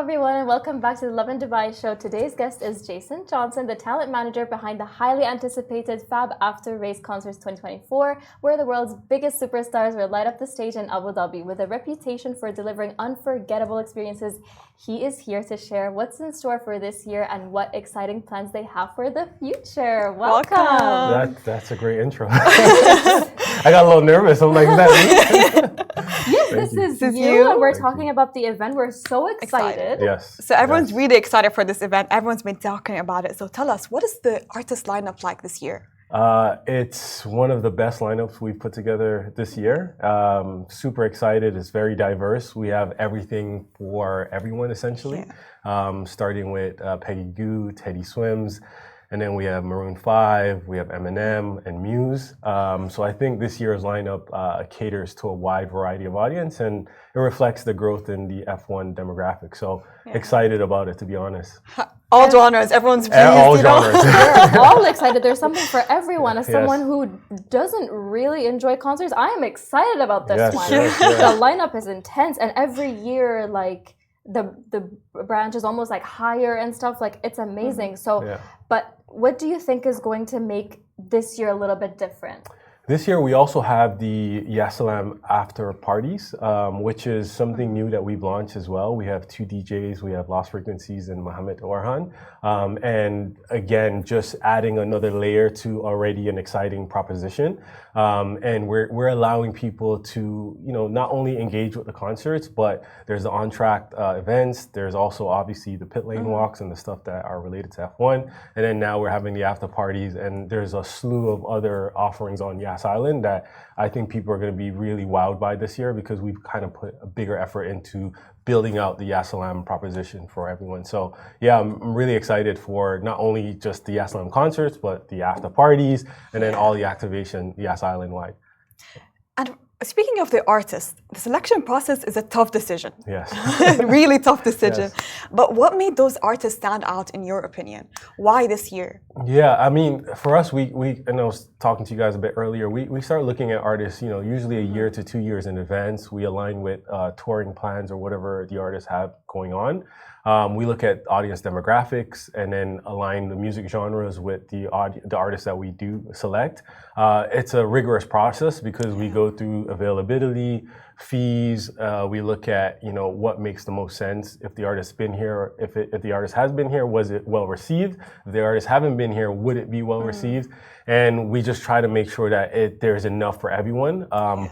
everyone, and welcome back to the Lovin Dubai show. Today's guest is Jason Johnson, the talent manager behind the highly anticipated FAB After-Race Concerts 2024, where the world's biggest superstars will light up the stage in Abu Dhabi. With a reputation for delivering unforgettable experiences, he is here to share what's in store for this year and what exciting plans they have for the future. Welcome. That's a great intro. I got a little nervous. I'm like, is that me? Yes, this is you. And we're talking about the event. We're so excited. Yes. So everyone's really excited for this event. Everyone's been talking about it. So tell us, what is the artist lineup like this year? It's one of the best lineups we've put together this year. Super excited. It's very diverse. We have everything for everyone, essentially. Yeah. Starting with Peggy Gou, Teddy Swims, and then we have Maroon 5, we have Eminem and Muse. So I think this year's lineup caters to a wide variety of audience, and it reflects the growth in the F1 demographic. So excited about it, to be honest. All genres, everyone's pleased. All genres. We're all excited. There's something for everyone. As someone who doesn't really enjoy concerts, I am excited about this one. Yes. The lineup is intense, and every year, like the branch is almost like higher and stuff. Like it's amazing. So, but what do you think is going to make this year a little bit different? This year, we also have the Yasalam after parties, which is something new that we've launched as well. We have two DJs. We have Lost Frequencies and Mohammed Orhan. And again, just adding another layer to already an exciting proposition. And we're allowing people to, not only engage with the concerts, but there's the on-track events. There's also obviously the pit lane walks and the stuff that are related to F1. And then now we're having the after parties, and there's a slew of other offerings on Yas Island that I think people are going to be really wowed by this year, because we've kind of put a bigger effort into building out the Yasalam proposition for everyone. So yeah, I'm really excited for not only just the Yasalam concerts, but the after parties and then all the activation Yas Island wide. And speaking of the artists, the selection process is a tough decision. Yes. Really tough decision. Yes. But what made those artists stand out in your opinion? Why this year? Yeah, I mean, for us, and I was talking to you guys a bit earlier, we start looking at artists, usually a year to 2 years in advance. We align with touring plans or whatever the artists have going on. We look at audience demographics and then align the music genres with the artists that we do select. It's a rigorous process because we go through availability, fees. We look at what makes the most sense. If the artist's been here, if the artist has been here, was it well received? If the artists haven't been here, would it be well received? And we just try to make sure that there's enough for everyone.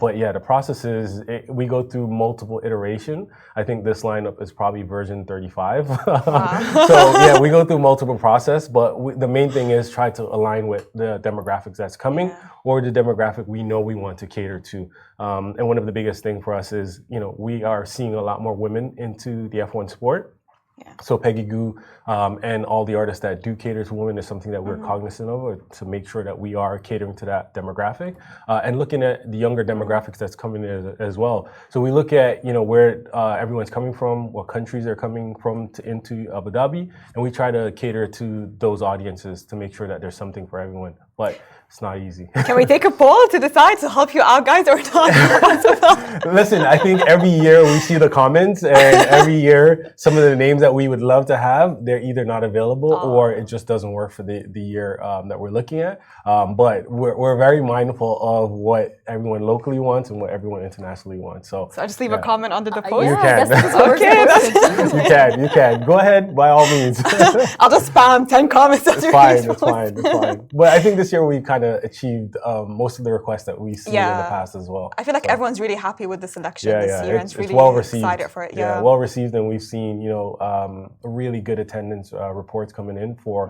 But yeah, the process is we go through multiple iteration. I think this lineup is probably version 35. So yeah, we go through multiple process, but the main thing is try to align with the demographics that's coming or the demographic we know we want to cater to. And one of the biggest things for us is, we are seeing a lot more women into the F1 sport. Yeah. So Peggy Gou and all the artists that do cater to women is something that we're cognizant of, to make sure that we are catering to that demographic and looking at the younger demographics that's coming in as well. So we look at where everyone's coming from, what countries they're coming from into Abu Dhabi, and we try to cater to those audiences to make sure that there's something for everyone. But it's not easy. Can we take a poll to decide to help you out, guys, or not? Listen, I think every year we see the comments, and every year some of the names that we would love to have, they're either not available or it just doesn't work for the year that we're looking at. But we're very mindful of what everyone locally wants and what everyone internationally wants. So I just leave a comment under the post? You can. You can. Go ahead, by all means. I'll just spam 10 comments. It's fine. But I think this year we kind of achieved most of the requests that we see in the past as well. I feel like everyone's really happy with the selection this year, and it's really well received. Excited for it. Yeah, well received, and we've seen really good attendance reports coming in for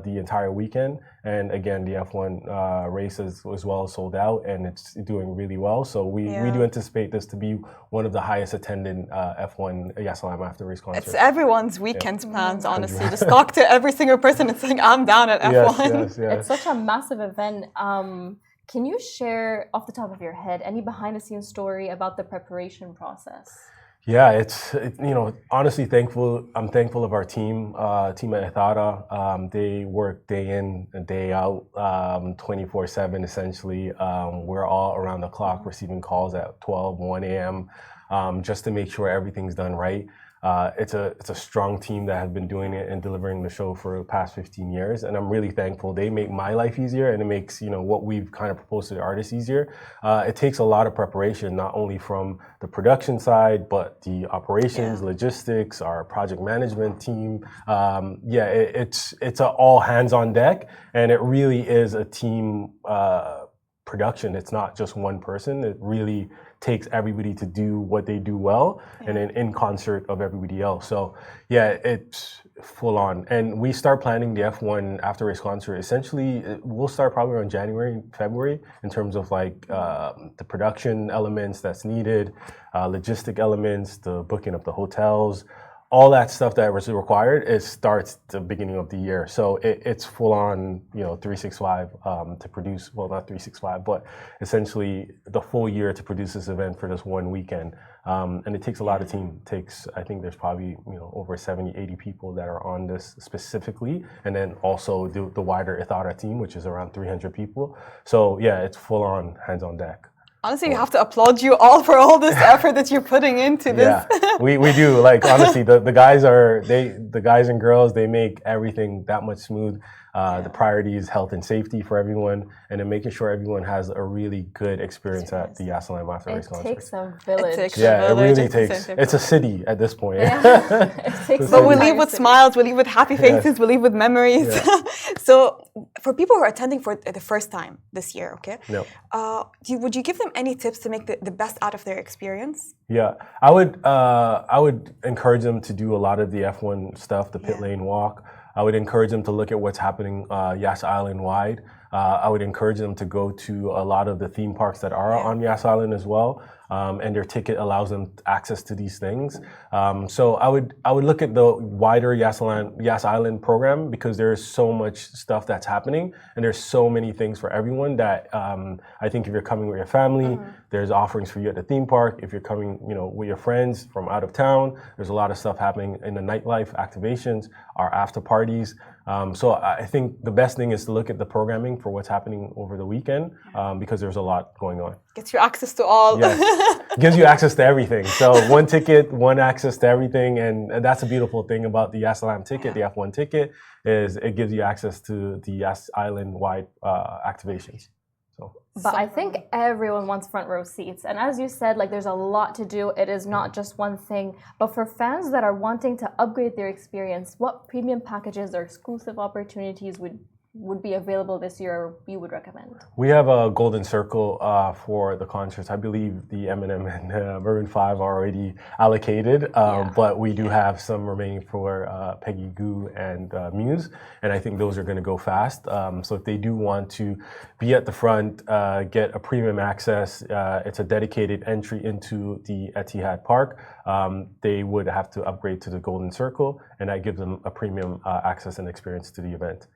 the entire weekend. And again, the F1 race is as well sold out, and it's doing really well. So we do anticipate this to be one of the highest attended F1 Yasalam After-Race Concerts. It's everyone's weekend plans, honestly. Just talk to every single person and saying, I'm down at F1. Yes. It's such a massive event. Can you share, off the top of your head, any behind-the-scenes story about the preparation process? Yeah, it's honestly I'm thankful of our team at Ethara. They work day in and day out, 24/7 essentially. We're all around the clock receiving calls at 12, 1 a.m. Just to make sure everything's done right. it's a strong team that has been doing it and delivering the show for the past 15 years. And I'm really thankful. They make my life easier, and it makes, what we've kind of proposed to the artists easier. It takes a lot of preparation, not only from the production side, but the operations, logistics, our project management team. It's a all hands on deck, and it really is a team production. It's not just one person. It really takes everybody to do what they do well, and then in concert of everybody else. So it's full on. And we start planning the F1 After-Race Concert. Essentially, we'll start probably around January, February, in terms of like the production elements that's needed, logistic elements, the booking of the hotels, all that stuff that was required. It starts the beginning of the year. So it's full on, 365 to produce, well, not 365, but essentially the full year to produce this event for just one weekend. And it takes a lot of team. I think there's probably, over 70, 80 people that are on this specifically. And then also the wider Ethara team, which is around 300 people. So it's full on hands on deck. Honestly, you have to applaud you all for all this effort that you're putting into this. Yeah, we do. Like, honestly, the guys and girls, they make everything that much smooth. The priority is health and safety for everyone, and then making sure everyone has a really good experience at the Yasalam After-Race Concert. It takes a village. It really takes. It's a city at this point. But we leave with smiles, we leave with happy faces, we leave with memories. So, for people who are attending for the first time this year, okay? Would you give them any tips to make the best out of their experience? Yeah, I would encourage them to do a lot of the F1 stuff, the pit lane walk. I would encourage them to look at what's happening Yas Island wide. I would encourage them to go to a lot of the theme parks that are on Yas Island as well. And their ticket allows them access to these things. So I would look at the wider Yas Island program, because there's so much stuff that's happening, and there's so many things for everyone that I think if you're coming with your family, there's offerings for you at the theme park. If you're coming, with your friends from out of town, there's a lot of stuff happening in the nightlife activations, our after parties. So I think the best thing is to look at the programming for what's happening over the weekend, because there's a lot going on. Gets you access to all. Yes. Gives you access to everything. So one ticket, one access to everything. And that's a beautiful thing about the Yasalam ticket, the F1 ticket, is it gives you access to the Yas Island-wide activations. But I think everyone wants front row seats. And as you said, like, there's a lot to do. It is not just one thing. But for fans that are wanting to upgrade their experience, what premium packages or exclusive opportunities would be available this year, or you would recommend? We have a golden circle for the concerts. I believe the Eminem and Maroon 5 are already allocated, but we do have some remaining for Peggy Gou and Muse, and I think those are going to go fast. So if they do want to be at the front, get a premium access, it's a dedicated entry into the Etihad Park. They would have to upgrade to the golden circle, and that gives them a premium access and experience to the event.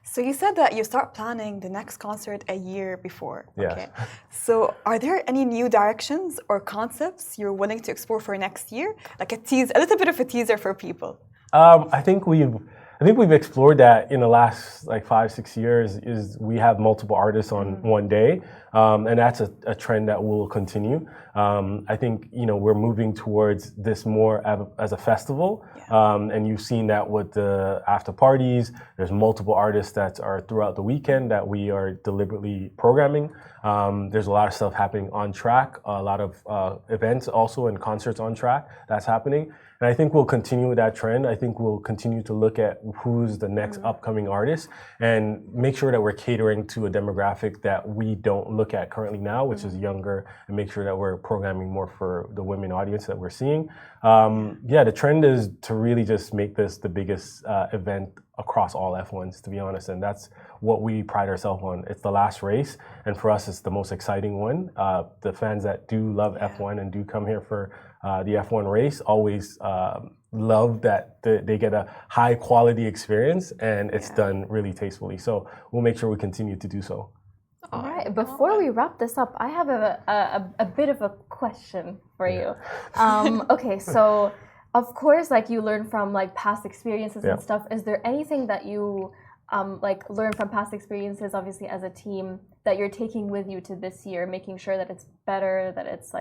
So you said that you start planning the next concert a year before. Yes. Okay. So are there any new directions or concepts you're willing to explore for next year? Like a little bit of a teaser for people. I think we've explored that in the last 5-6 years. Is we have multiple artists on one day, and that's a trend that will continue. I think we're moving towards this more as a festival, and you've seen that with the after parties. There's multiple artists that are throughout the weekend that we are deliberately programming. There's a lot of stuff happening on track, a lot of events also and concerts on track that's happening. And I think we'll continue with that trend. I think we'll continue to look at who's the next upcoming artist and make sure that we're catering to a demographic that we don't look at currently now, which is younger, and make sure that we're programming more for the women audience that we're seeing. The trend is to really just make this the biggest event across all F1s, to be honest, and that's what we pride ourselves on. It's the last race, and for us, it's the most exciting one. The fans that do love F1 and do come here for the F1 race always love that they get a high quality experience, and it's done really tastefully. So we'll make sure we continue to do so. All right. Before we wrap this up, I have a bit of a question for you. Okay, so of course, you learn from past experiences and stuff. Is there anything that you learn from past experiences, obviously as a team, that you're taking with you to this year, making sure that it's better, that it's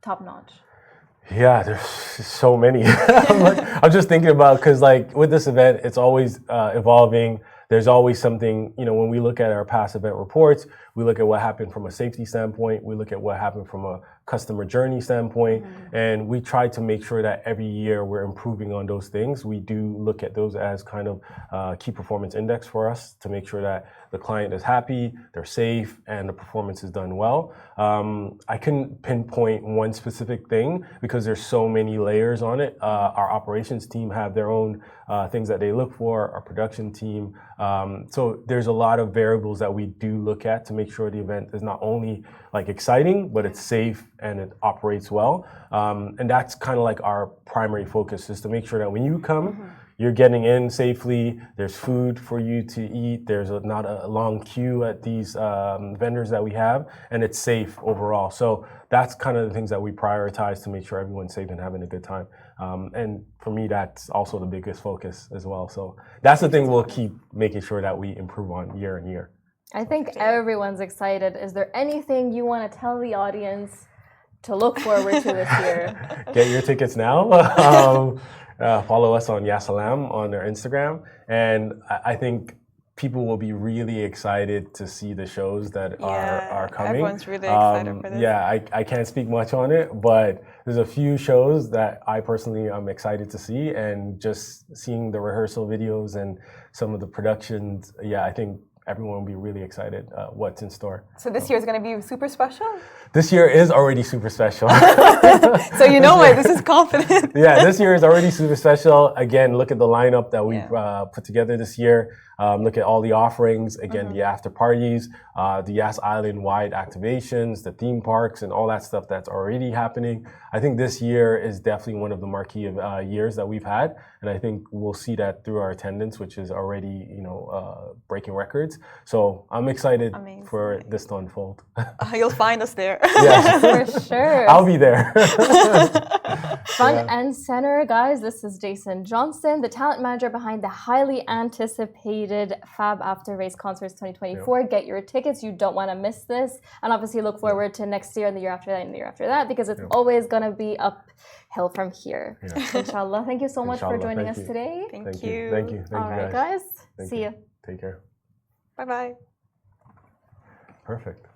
top notch? Yeah, there's so many. I'm just thinking about, because like with this event, it's always evolving. There's always something, when we look at our past event reports, we look at what happened from a safety standpoint, we look at what happened from a customer journey standpoint, and we try to make sure that every year we're improving on those things. We do look at those as kind of key performance index for us to make sure that the client is happy, they're safe, and the performance is done well. I couldn't pinpoint one specific thing because there's so many layers on it. Our operations team have their own things that they look for, our production team. So there's a lot of variables that we do look at to make sure the event is not only like exciting, but it's safe and it operates well. And that's kind of like our primary focus, is to make sure that when you come, you're getting in safely, there's food for you to eat, there's not a long queue at these vendors that we have, and it's safe overall. So that's kind of the things that we prioritize to make sure everyone's safe and having a good time. And for me, that's also the biggest focus as well. So that's the thing we'll keep making sure that we improve on year and year. I think everyone's excited. Is there anything you want to tell the audience to look forward to this year? Get your tickets now. Follow us on Yasalam on their Instagram. And I think people will be really excited to see the shows that are coming. Everyone's really excited for this. Yeah, I can't speak much on it, but there's a few shows that I personally am excited to see, and just seeing the rehearsal videos and some of the productions, I think everyone will be really excited what's in store. So this year is going to be super special? This year is already super special. So you know what, this is confident. Yeah, this year is already super special. Again, look at the lineup that we've put together this year. Look at all the offerings, again, the after parties, the Yas Island-wide activations, the theme parks, and all that stuff that's already happening. I think this year is definitely one of the marquee years that we've had, and I think we'll see that through our attendance, which is already, breaking records. So I'm excited for this to unfold. You'll find us there. Yeah, for sure. I'll be there. Front and center, guys. This is Jason Johnson, the talent manager behind the highly anticipated FAB After-Race Concerts 2024. Get your tickets. You don't want to miss this. And obviously look forward to next year and the year after that and the year after that, because it's always going to be uphill from here. Inshallah. Thank you so much for joining us today. Thank you. Thank you. All right, guys. See you. Take care. Bye-bye. Perfect.